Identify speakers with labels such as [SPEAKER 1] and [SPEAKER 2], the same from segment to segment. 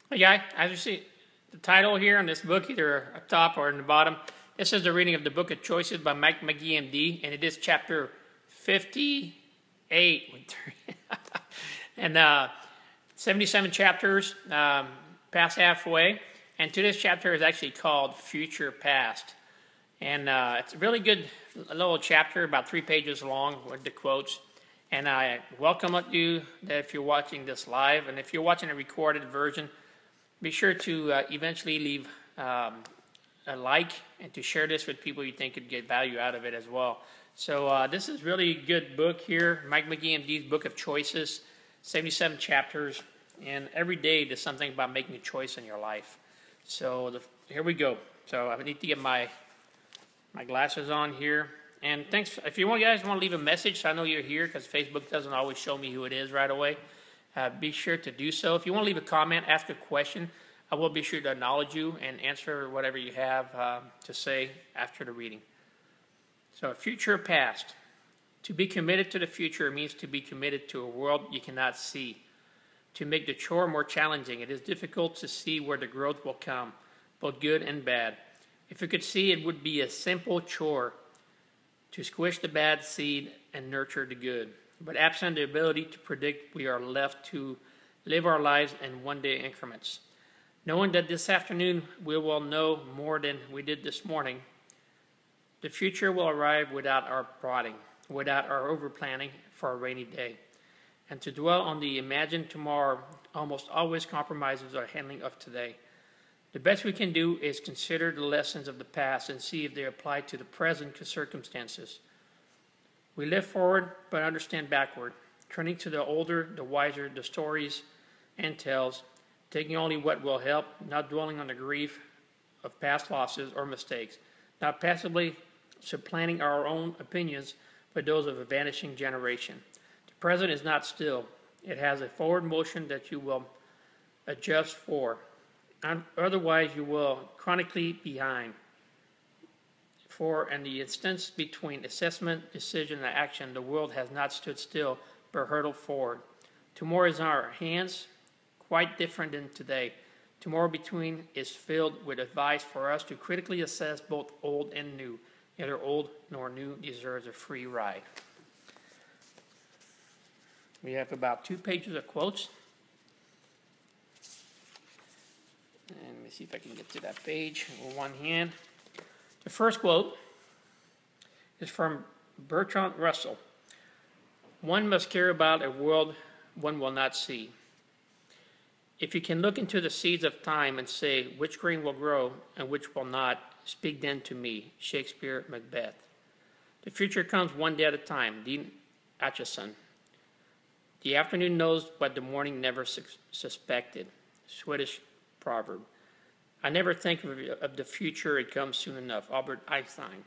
[SPEAKER 1] Yeah, as you see the title here on this book, either up top or in the bottom, this is the reading of the Book of Choices by McGee, MD, and it is chapter 58. And 77 chapters, past halfway. And today's chapter is actually called Future Past. And it's a really good little chapter, about 3 pages long with the quotes. And I welcome you that if you're watching this live, and if you're watching a recorded version, be sure to eventually leave a like and to share this with people you think could get value out of it as well. So this is really a good book here, Mike McGee MD's Book of Choices, 77 chapters, and every day there's something about making a choice in your life. So here we go. So I need to get my glasses on here. And thanks. If you guys want to leave a message, so I know you're here, because Facebook doesn't always show me who it is right away. Be sure to do so. If you want to leave a comment, ask a question, I will be sure to acknowledge you and answer whatever you have to say after the reading. So, future past. To be committed to the future means to be committed to a world you cannot see. To make the chore more challenging, it is difficult to see where the growth will come, both good and bad. If you could see, it would be a simple chore to squish the bad seed and nurture the good. But absent the ability to predict, we are left to live our lives in one-day increments. Knowing that this afternoon we will know more than we did this morning, the future will arrive without our prodding, without our over-planning for a rainy day. And to dwell on the imagined tomorrow almost always compromises our handling of today. The best we can do is consider the lessons of the past and see if they apply to the present circumstances. We live forward, but understand backward, turning to the older, the wiser, the stories and tales, taking only what will help, not dwelling on the grief of past losses or mistakes, not passively supplanting our own opinions with those of a vanishing generation. The present is not still. It has a forward motion that you will adjust for. Otherwise, you will chronically behind. For in the instance between assessment, decision, and action, the world has not stood still, but hurtled forward. Tomorrow is in our hands, quite different than today. Tomorrow between is filled with advice for us to critically assess both old and new. Neither old nor new deserves a free ride. We have about 2 pages of quotes. And let me see if I can get to that page with one hand. The first quote is from Bertrand Russell. One must care about a world one will not see. If you can look into the seeds of time and say which grain will grow and which will not, speak then to me. Shakespeare, Macbeth. The future comes one day at a time. Dean Acheson. The afternoon knows what the morning never suspected. Swedish proverb. I never think of the future, it comes soon enough. Albert Einstein.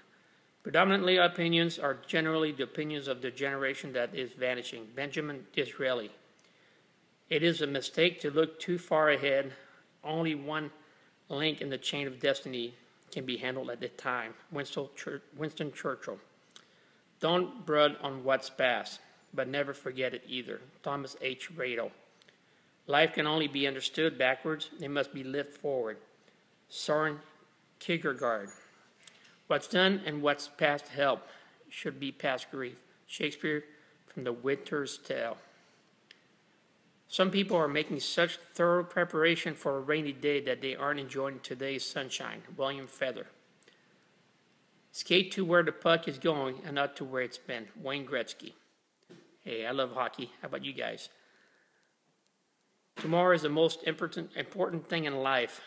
[SPEAKER 1] Predominantly opinions are generally the opinions of the generation that is vanishing. Benjamin Disraeli. It is a mistake to look too far ahead. Only one link in the chain of destiny can be handled at a time. Winston Churchill. Don't brood on what's past, but never forget it either. Thomas H. Radel. Life can only be understood backwards. It must be lived forward. Soren Kierkegaard. What's done and what's past help should be past grief. Shakespeare from The Winter's Tale. Some people are making such thorough preparation for a rainy day that they aren't enjoying today's sunshine. William Feather. Skate to where the puck is going and not to where it's been. Wayne Gretzky. Hey, I love hockey. How about you guys? Tomorrow is the most important thing in life.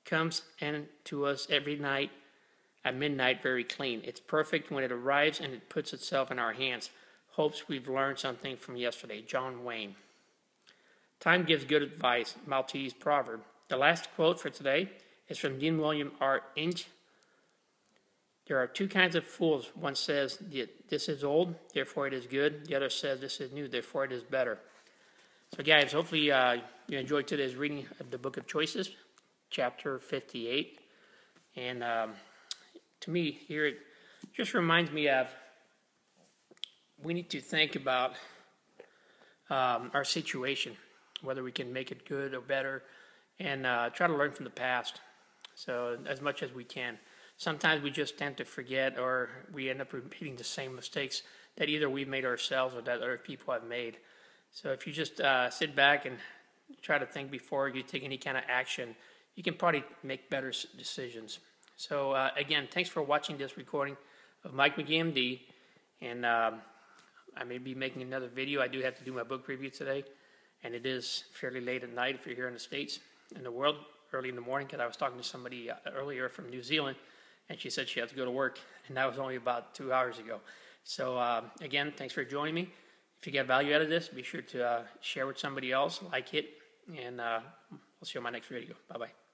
[SPEAKER 1] Comes in to us every night at midnight very clean. It's perfect when it arrives and it puts itself in our hands. Hopes we've learned something from yesterday. John Wayne. Time gives good advice. Maltese proverb. The last quote for today is from Dean William R. Inge. There are 2 kinds of fools. One says, this is old, therefore it is good. The other says, this is new, therefore it is better. So guys, hopefully you enjoyed today's reading of the Book of Choices, chapter 58. And to me, here it just reminds me of we need to think about our situation. whether we can make it good or better, and try to learn from the past. So as much as we can. Sometimes we just tend to forget, or we end up repeating the same mistakes that either we've made ourselves or that other people have made. So if you just sit back and try to think before you take any kind of action, you can probably make better decisions. So again, thanks for watching this recording of Mike McGee, MD. And I may be making another video. I do have to do my book review today. And it is fairly late at night if you're here in the States. In the world, early in the morning, because I was talking to somebody earlier from New Zealand, and she said she had to go to work, and that was only about 2 hours ago. So again, thanks for joining me. If you get value out of this, be sure to share with somebody else, like it, and we'll see you on my next video. Bye-bye.